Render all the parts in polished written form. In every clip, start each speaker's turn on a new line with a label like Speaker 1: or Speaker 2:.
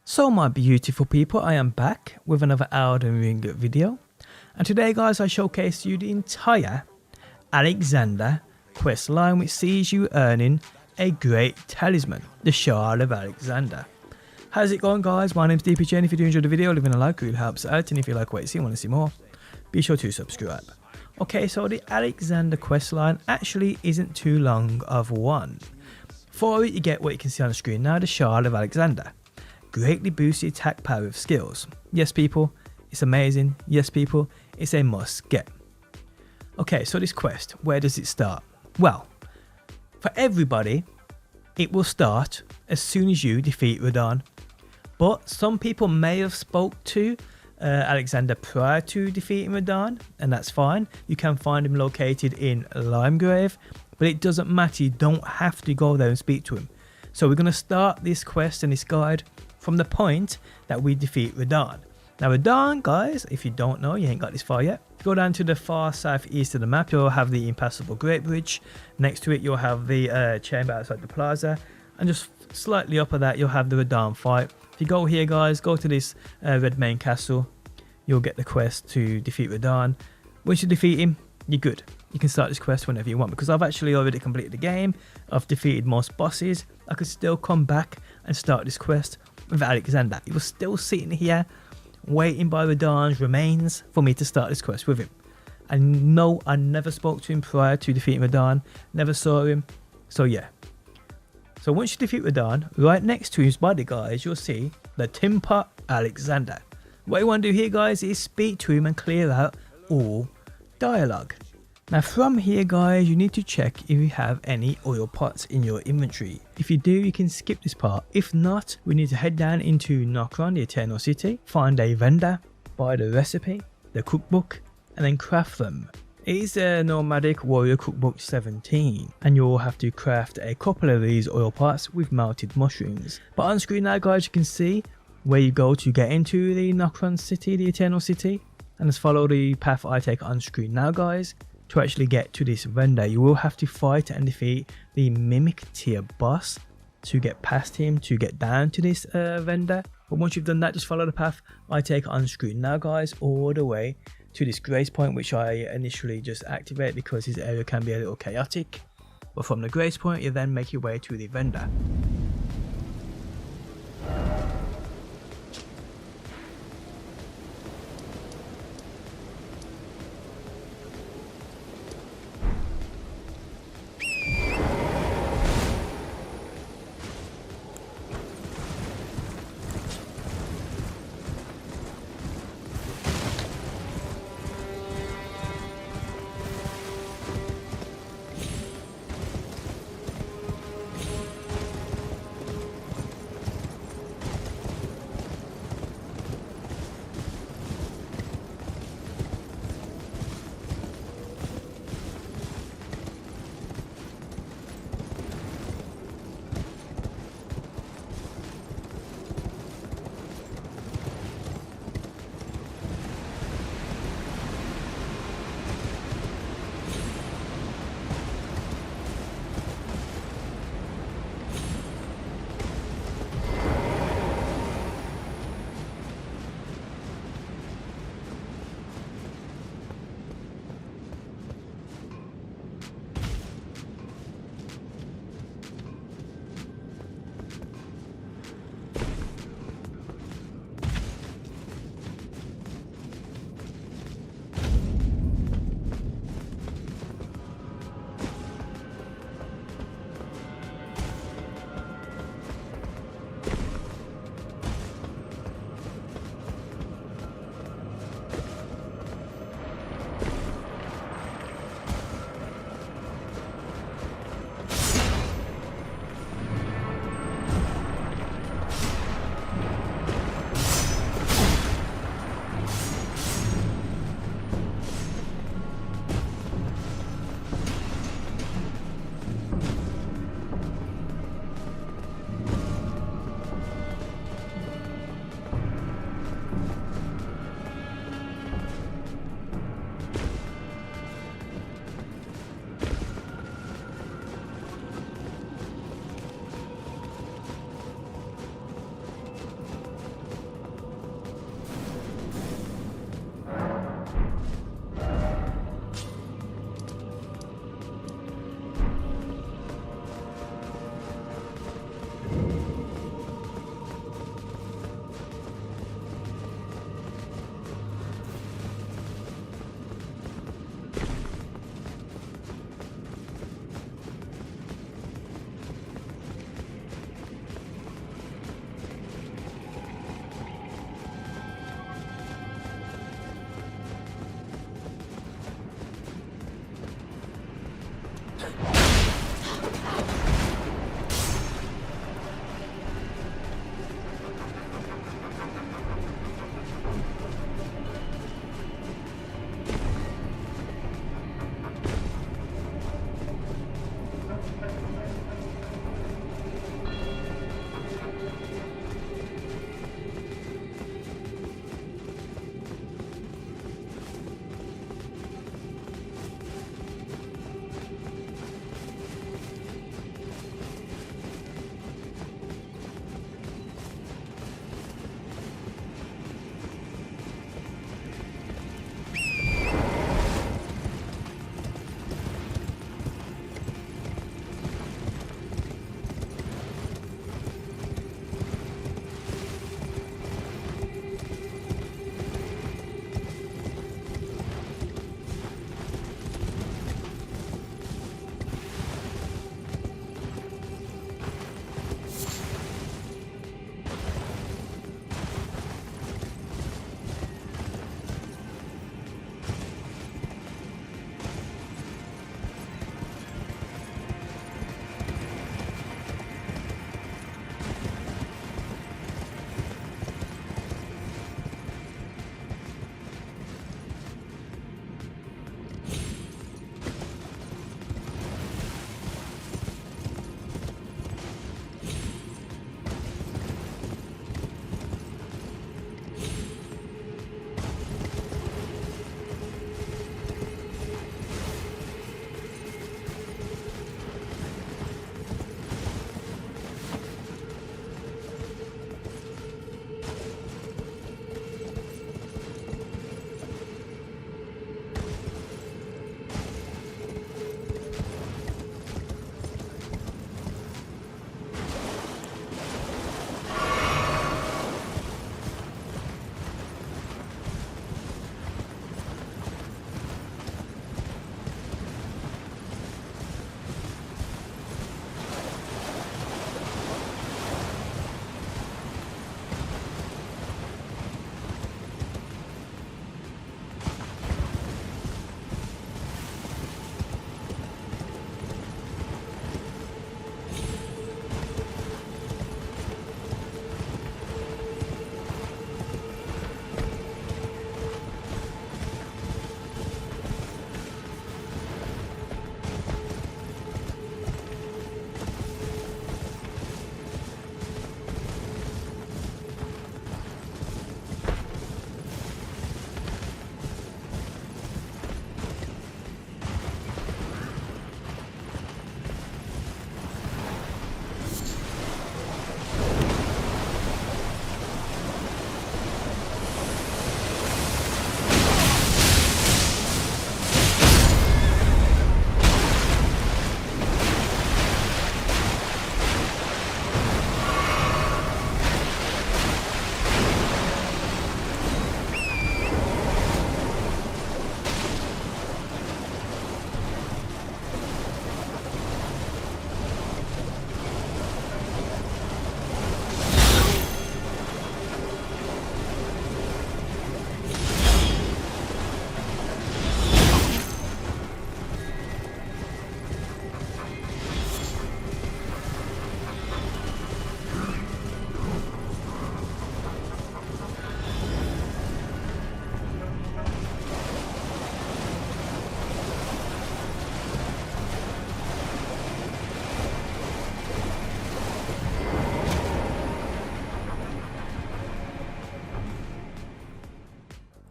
Speaker 1: So my beautiful people, I am back with another Elden Ring video, and today guys I showcase you the entire Alexander quest line, which sees you earning a great talisman, the Shard of Alexander. How's it going guys? My name's DPJ, and if you do enjoy the video, leaving a like really helps out, and if you like what you see and want to see more, be sure to subscribe. Okay, so the Alexander quest line actually isn't too long of one. For it you get what you can see on the screen now, the Shard of Alexander. Greatly boosts the attack power of skills. Yes people, it's amazing. Yes people, it's a must get. Okay, so this quest, where does it start? Well, for everybody, it will start as soon as you defeat Radahn. But some people may have spoke to Alexander prior to defeating Radahn, and that's fine. You can find him located in Limegrave, but it doesn't matter. You don't have to go there and speak to him. So we're going to start this quest and this guide from the point that we defeat Radahn. Now Radahn, guys, if you don't know, you ain't got this far yet. Go down to the far southeast of the map, you'll have the impassable Great Bridge. Next to it you'll have the chamber outside the plaza, and just slightly up of that you'll have the Radahn fight. If you go here guys, go to this red main castle, you'll get the quest to defeat Radahn. Once you defeat him, you're good. You can start this quest whenever you want, because I've actually already completed the game. I've defeated most bosses. I could still come back and start this quest with Alexander. He was still sitting here waiting by Radahn's remains for me to start this quest with him. And no, I never spoke to him prior to defeating Radahn, never saw him. So yeah. So once you defeat Radahn, right next to his body guys, you'll see the Timper Alexander. What you want to do here guys is speak to him and clear out all dialogue. Now from here guys, you need to check if you have any oil pots in your inventory. If you do, you can skip this part. If not, we need to head down into Nokron, the Eternal City, find a vendor, buy the recipe, the cookbook, and then craft them. It is a nomadic warrior cookbook 17, and you'll have to craft a couple of these oil pots with melted mushrooms. But on screen now guys, you can see where you go to get into the Nokron City, the Eternal City, and just follow the path I take on screen now guys. To actually get to this vendor, you will have to fight and defeat the Mimic tier boss to get past him, to get down to this vendor. But once you've done that, just follow the path I take on screen now guys, all the way to this grace point, which I initially just activate because this area can be a little chaotic. But from the grace point, you then make your way to the vendor.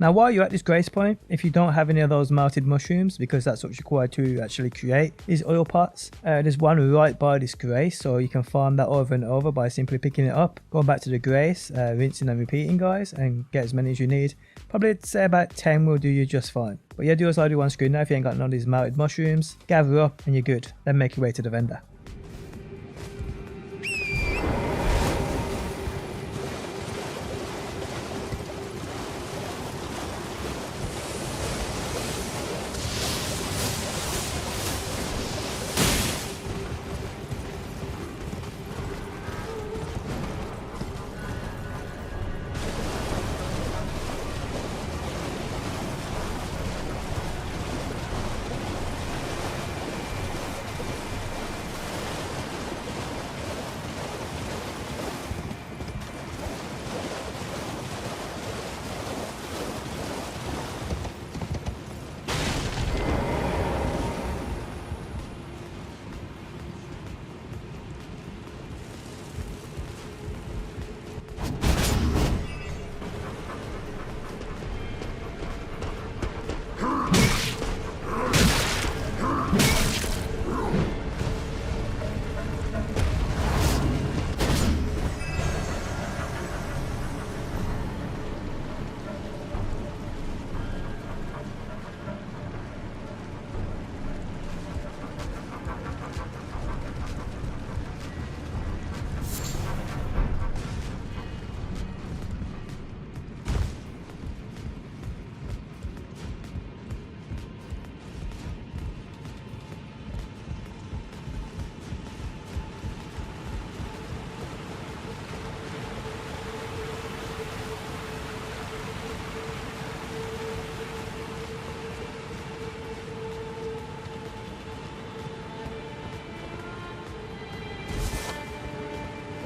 Speaker 1: Now while you're at this grace point, if you don't have any of those melted mushrooms, because that's what's required to actually create these oil pots, there's one right by this grace, so you can farm that over and over by simply picking it up, going back to the grace, rinsing and repeating guys, and get as many as you need. Probably I'd say about 10 will do you just fine. But yeah, do as I do on screen now. If you ain't got none of these melted mushrooms, gather up and you're good. Then make your way to the vendor.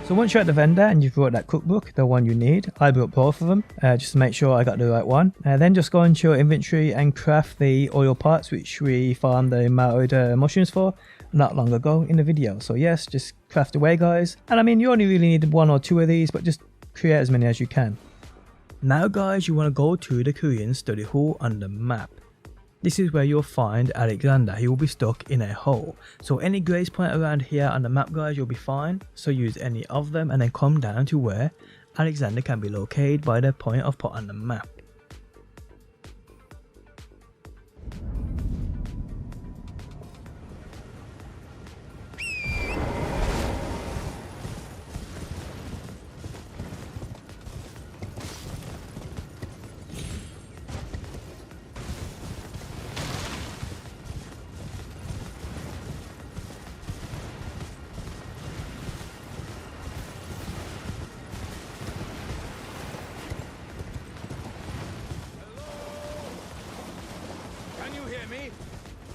Speaker 1: So once you're at the vendor and you've brought that cookbook, the one you need, I brought both of them just to make sure I got the right one. Then just go into your inventory and craft the oil parts which we farmed the melted mushrooms for not long ago in the video. So yes, just craft away guys. And I mean, you only really need 1 or 2 of these, but just create as many as you can. Now guys, you want to go to the Korean study hall on the map. This is where you'll find Alexander. He will be stuck in a hole. So any grace point around here on the map guys, you'll be fine. So use any of them and then come down to where Alexander can be located by the point I've put on the map.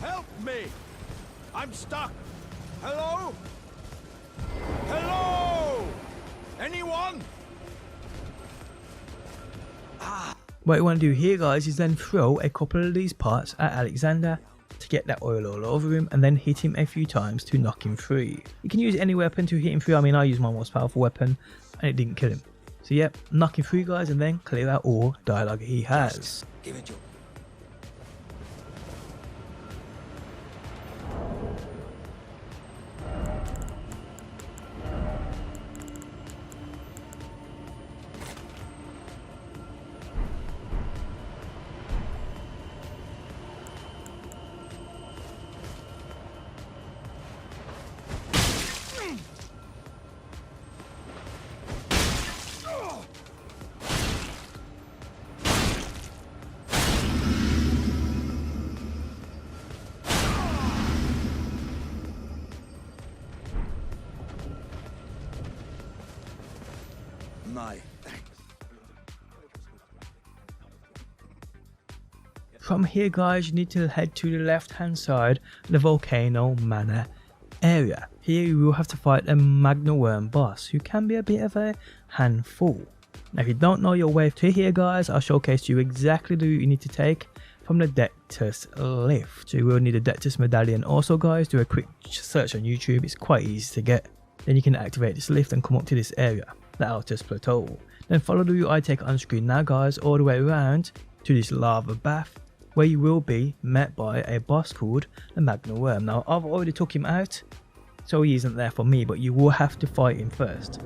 Speaker 2: Help me! I'm stuck! Hello? Hello? Anyone?
Speaker 1: What you want to do here guys is then throw a couple of these parts at Alexander to get that oil all over him and then hit him a few times to knock him free. You can use any weapon to hit him free. I mean, I used my most powerful weapon and it didn't kill him. So yep, knock him free guys and then clear out all dialogue he has.
Speaker 2: Give it to my thanks.
Speaker 1: From here guys, you need to head to the left hand side of the Volcano Manor area. Here you will have to fight a Magna Worm boss who can be a bit of a handful. Now if you don't know your way to here guys, I'll showcase to you exactly the route you need to take from the Dectus lift. So you will need a Dectus medallion. Also guys, do a quick search on YouTube, it's quite easy to get. Then you can activate this lift and come up to this area, the Altus Plateau. Then follow the route I take on screen now guys, all the way around to this lava bath, where you will be met by a boss called the Magna Worm. Now I've already took him out, so he isn't there for me, but you will have to fight him first.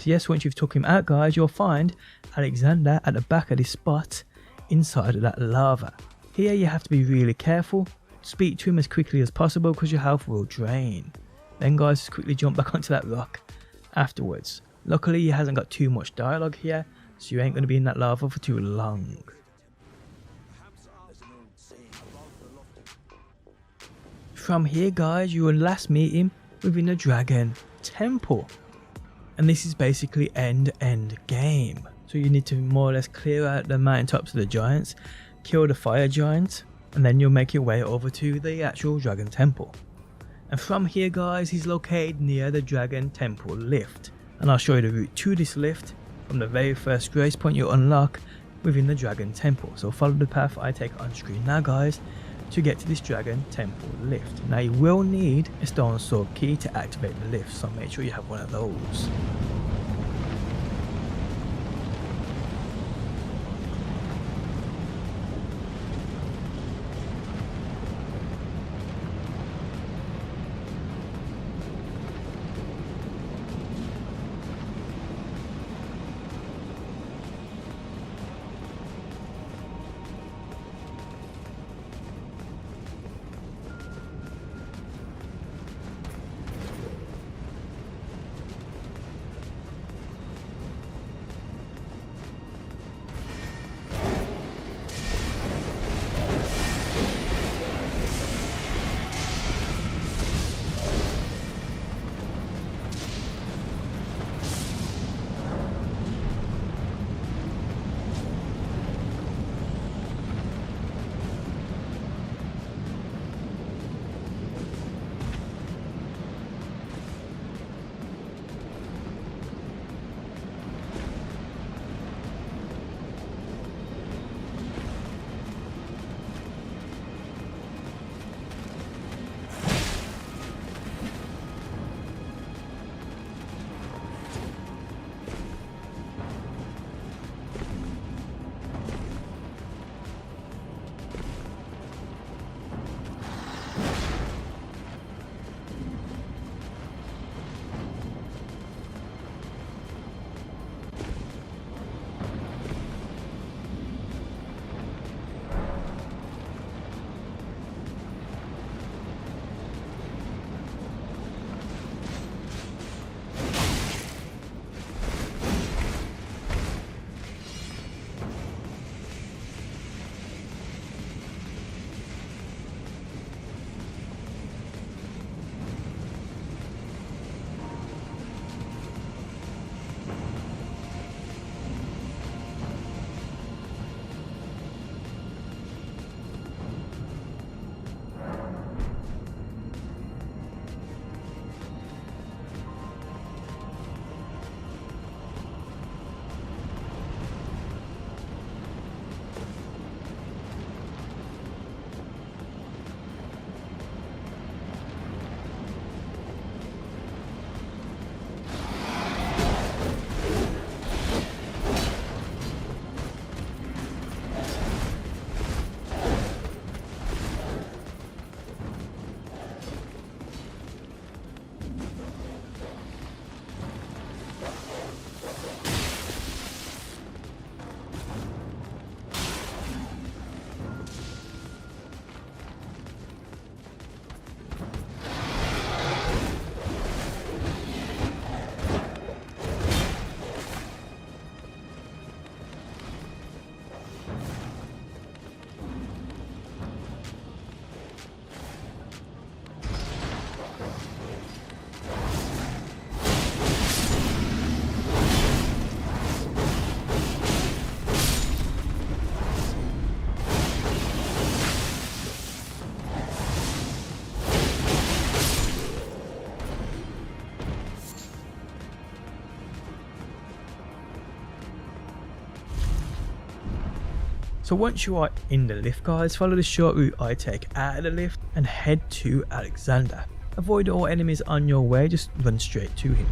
Speaker 1: So yes, once you've took him out guys, you'll find Alexander at the back of this spot inside of that lava. Here you have to be really careful, speak to him as quickly as possible because your health will drain. Then guys, just quickly jump back onto that rock afterwards. Luckily he hasn't got too much dialogue here, so you ain't going to be in that lava for too long. From here guys, you will last meet him within the Dragon Temple. And this is basically end game. So you need to more or less clear out the mountaintops of the giants, kill the fire giants, and then you'll make your way over to the actual Dragon Temple. And from here guys, he's located near the Dragon Temple lift. And I'll show you the route to this lift from the very first grace point you unlock within the Dragon Temple. So follow the path I take on screen now guys to get to this Dragon Temple lift. Now you will need a stone sword key to activate the lift, so make sure you have one of those. So once you are in the lift guys, follow the short route I take out of the lift and head to Alexander. Avoid all enemies on your way, just run straight to him.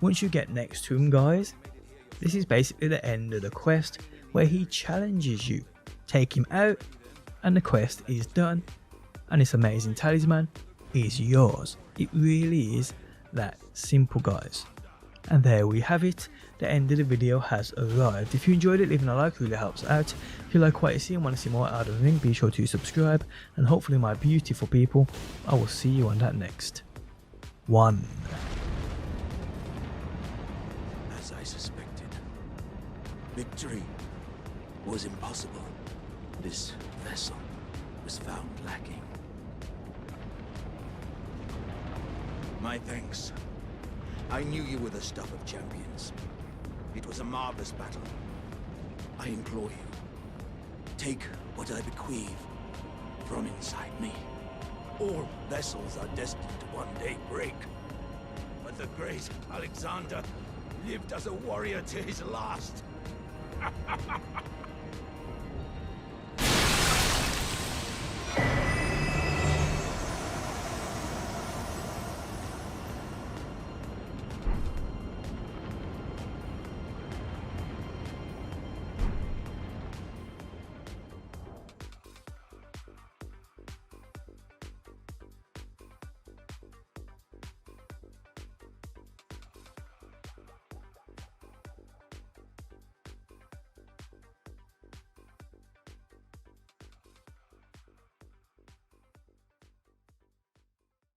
Speaker 1: Once you get next to him guys, this is basically the end of the quest where he challenges you. Take him out and the quest is done and this amazing talisman is yours. It really is that simple guys. And there we have it, the end of the video has arrived. If you enjoyed it, leaving a like really helps out. If you like what you see and want to see more out of the ring, be sure to subscribe, and hopefully my beautiful people, I will see you on that next one.
Speaker 2: As I suspected, victory was impossible. This vessel was found lacking. My thanks. I knew you were the stuff of champions. It was a marvelous battle. I implore you, take what I bequeath from inside me. All vessels are destined to one day break. But the great Alexander lived as a warrior to his last.